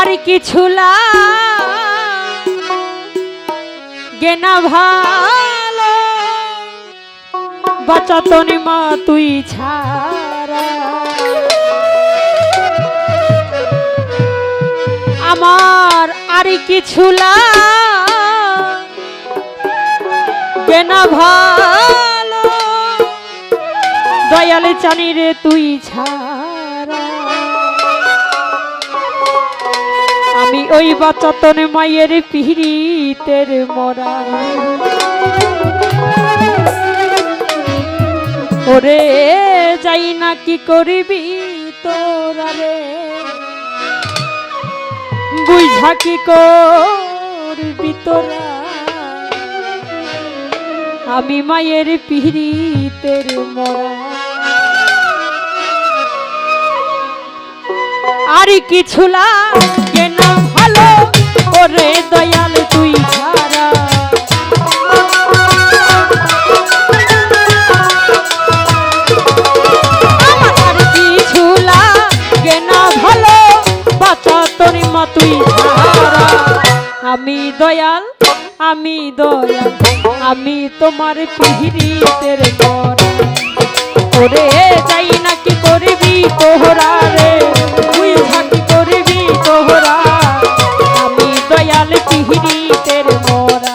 আর কিছু গে না ভালো বাঁচাতনি মা তুই ছাড়া আমার আর কিছু গে না ভালো দয়ালে জানি রে তুই ছাড়া আমি ওই বাঁচাতন মায়ের পিড়িতের মরা ওরে যাই না কি করবি তোরা রে বুঝা কি করবি তোরা আমি মায়ের পিড়িতের মরা আর কিছু লাগে না ভালো ওরে দয়াল তুই ছাড়া আমার আর কিছু লাগে না ভালো বাঁচা তোর মা তুই ছাড়া আমি দয়াল আমি তোমার পিড়িতের মরা ওরে যাই না কি করবি তোহরা রে তুই থাকি করবি তোহরা আমি দয়াল পিড়িতের মরা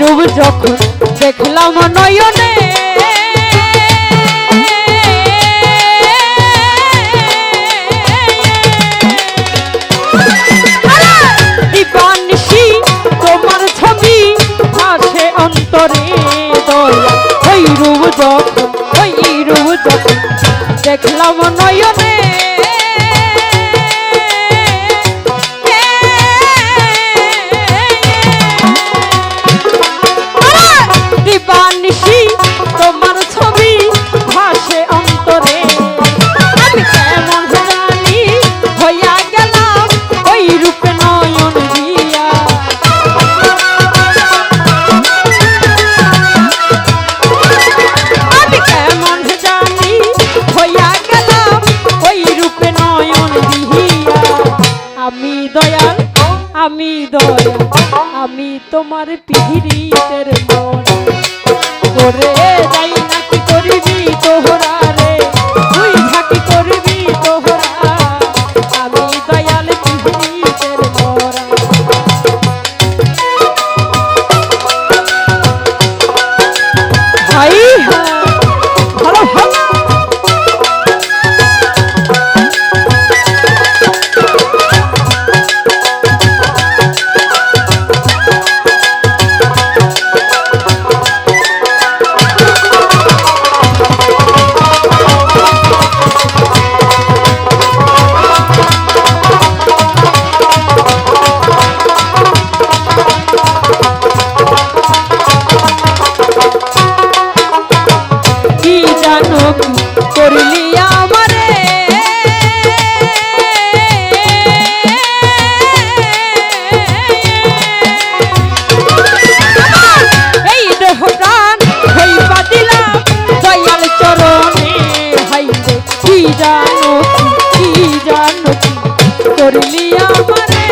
রূপ যখন দেখলাম নয়নে দিবানিশি তোমার ছবি ভাসে অন্তরে দয়া ওই রূপ যখন দেখলাম নয়নে তোমার ছবি ভাসে অন্তরে আমি কেমন জানি হইয়া গেলাম ওই রূপে নয়ন দিয়া আমি কেমন জানি হইয়া গেলাম ওই রূপে নয়ন দিয়া আমি দয়াল আমি তোমার পিড়িতের মরা ওরে যাই না কি করবি তোহরা রে তুই থাকি করবি তোহরা আমি দয়াল পিড়িতের মরা ভাই ভালো ভালো করলি আমারে এই দেহ প্রাণ হইবা দিলাম দয়াল চরণে হাইরে কি জানো করলি আমারে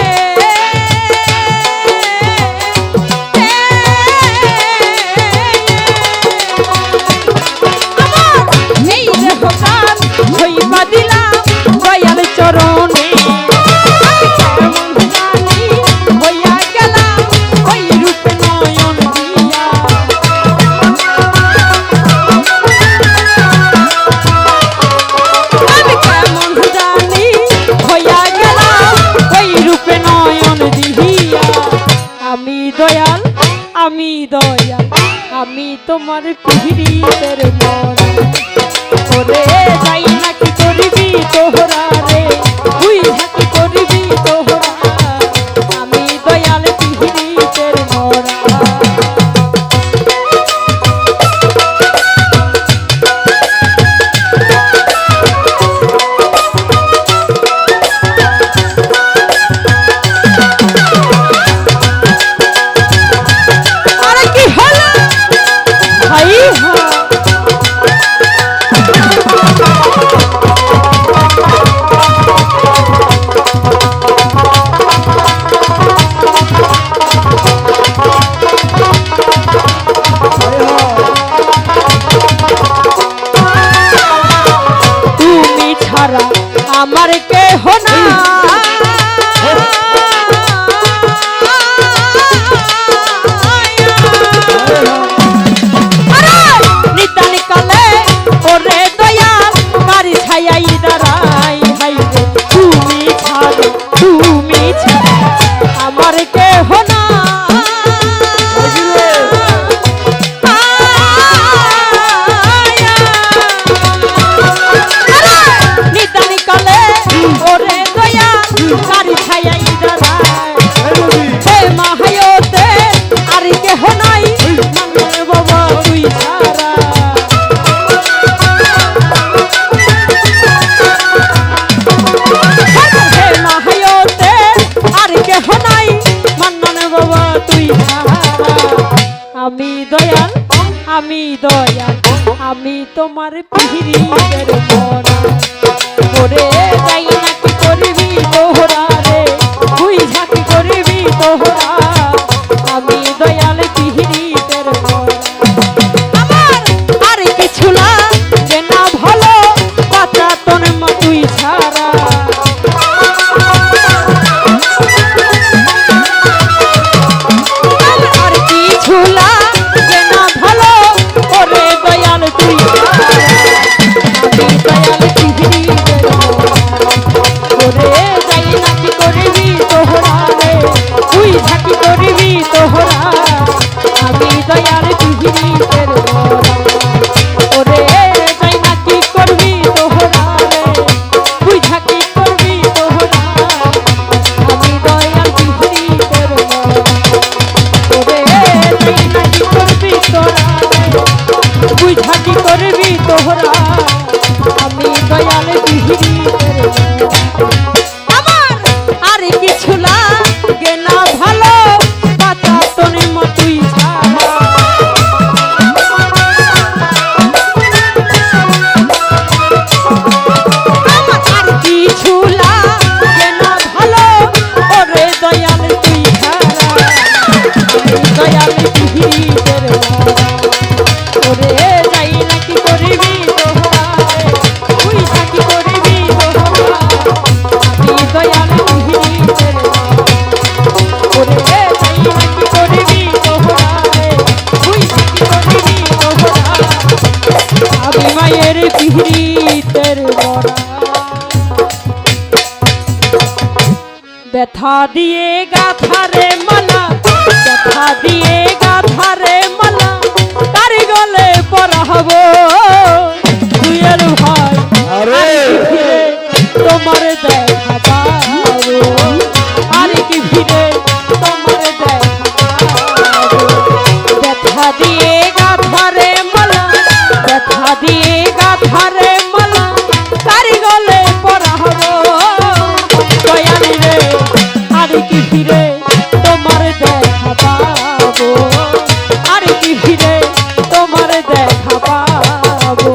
হইবা দিলাম দয়াল চরণে হইয়া গেলাম ওই রূপে নয়ন দিয়া আমি কেমন জানি হইয়া গেলাম ওই রূপে নয়ন দিয়া আমি দয়াল আমি তোমার পিড়িতের মরা ওরে যাই না কি করবি তোহরা রে তুই হাকি করবি তোহরা আমি দয়াল আমি দয়াল আমি দয়াল আমি তোমার পিহিরিতের মনা ওরে যাই না কি করবি তোহরা রে তুই ঝাঁকি করবি তোহরা আমি দয়াল পিহিরিতের মনা আমার আর কিছু লাগে না ভালো বাঁচা তোর মা তুই ছাড়া আর কিছু লাগে না ভালো ওরে দয়াল তুই আমি দয়াল পিহিরিতের ওরে যাই না কি করবি তোহরা রে তুই ঝাঁকি করবি তোহরা আমি দয়াল পিহিরিতের ওরে যাই না কি করবি তোহরা রে তুই ঝাঁকি করবি তোহরা আমি দয়াল পিহিরিতের ওরে যাই না কি করবি তোরা তুই ঝাঁকি করবি তোহরা আমি দয়াল পিহিরিতের আমার আর কিছু লাগে না ভালো বাঁচা তোর মা তুই ছাড়া আমার আর কিছু লাগে না ভালো ওরে দয়াল তুই ছাড়া আমি দয়াল পিহিরিতের ওরে যাই না কি করবি তোহরা তুই ঝাঁকি করবি তোহরা আমি দয়াল পিহিরিতের ওরে যাই না কি করবি তোহরা তুই ঝাঁকি করবি তোহরা আমি মায়ের পিহিরিতের মরা ব্যথা দিয়ে গাথারে মালা ব্যথা দিয়ে গাথারে মালা তারি গলে পরাবো দুয়ের ভাই আরে ফিরে তোমার দেখা পাবো আর কি ফিরে তোমার দেখা পাবো ব্যথা দিয়ে গাথারে মালা ব্যথা দিয়ে গাথারে মালা তারি গলে পরাবো দয়াল রে আর কি ফিরে তোমার দেখা পাবো আর কি ফিরে তোমার দেখা পাবো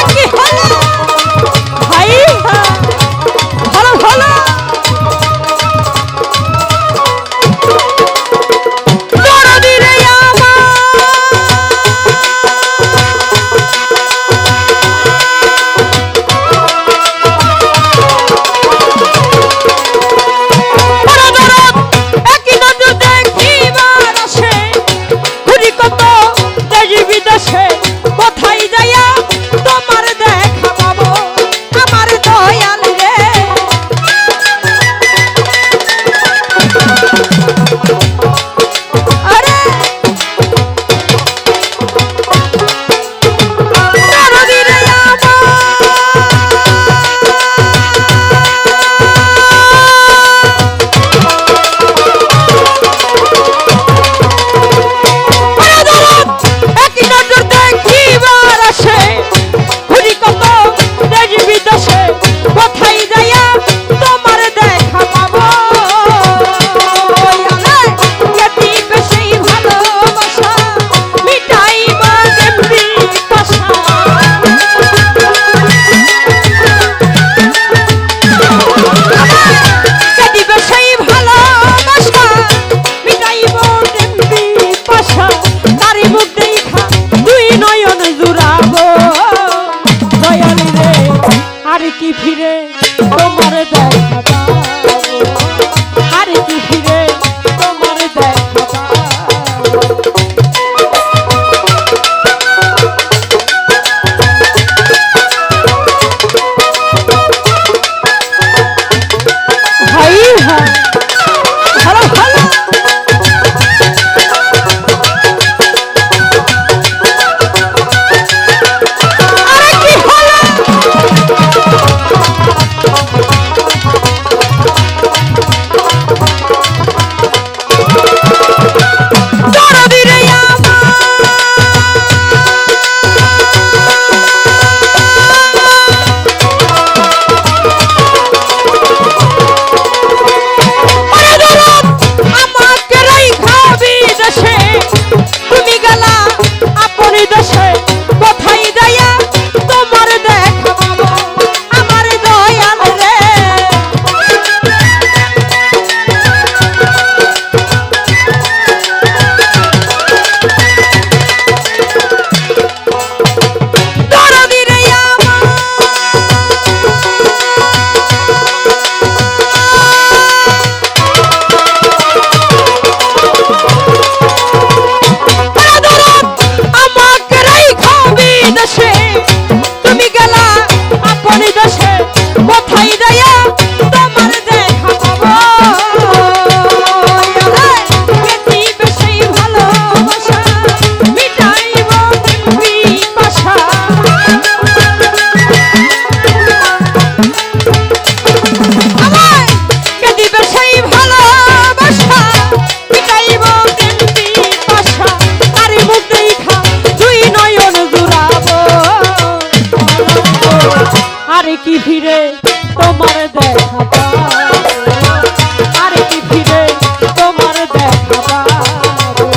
কি হলো ভাই ভালো ভালো দরদি রে কোথায় যাইয়া তোমার দেখা পাবো আমার দয়াল রে আরে দরদি রে একই নজর দেখিবার আসে ঘুরি কত দেশ বিদেশে কোথায় যাইয়া তোমার দেখা পাবো দিবে সেই ভালোবাসা মিটাইবা যেমনি পাশা দিবে সেই ভালোবাসা মিটাইব যেমনি পাশা তারি মুখ দেখা দুই নয়ন জুড়াবো দয়াল রে আর কি ফিরে তোমার দেখা পাবো আর কি ফিরে তোমার দেখা পাবো ভাই হ্যাঁ ভালো ভালো আরে কি হলো আরে কি ফিরে তোমার দেখা পাবো, আরে কি ফিরে তোমার দেখা পাবো।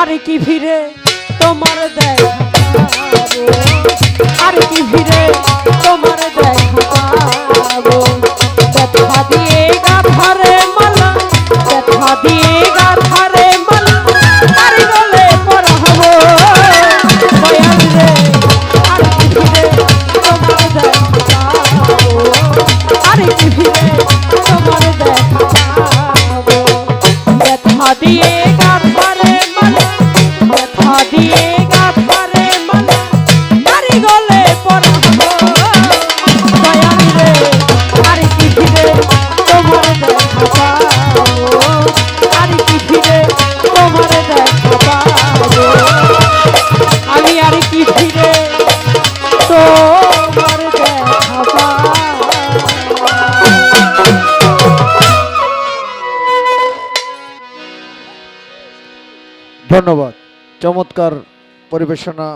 আরে কি ফিরে তোমার দেখা পাবো, আরে কি ফিরে তোমার দেখা পাবো। ব্যথা দিয়ে গাধারে মালা, ব্যথা দিয়ে গাধারে মালা, তারি গলে পরাবো দয়াল রে। আরে কি ফিরে তোমার দেখা পাবো, আরে কি ফিরে তোমার দেখা পাবো। ব্যথা দিয়ে গাধারে মালা, ব্যথা দিয়ে গাধারে মালা, তারি গলে পরাবো দয়াল রে। আরে কি ফিরে তোমার দেখা পাবো, আরে কি ফিরে তোমার দেখা পাবো। আমি আরে কি ফিরে তোমার দেখা পাবো। ধন্যবাদ, চমৎকার পরিবেশনা।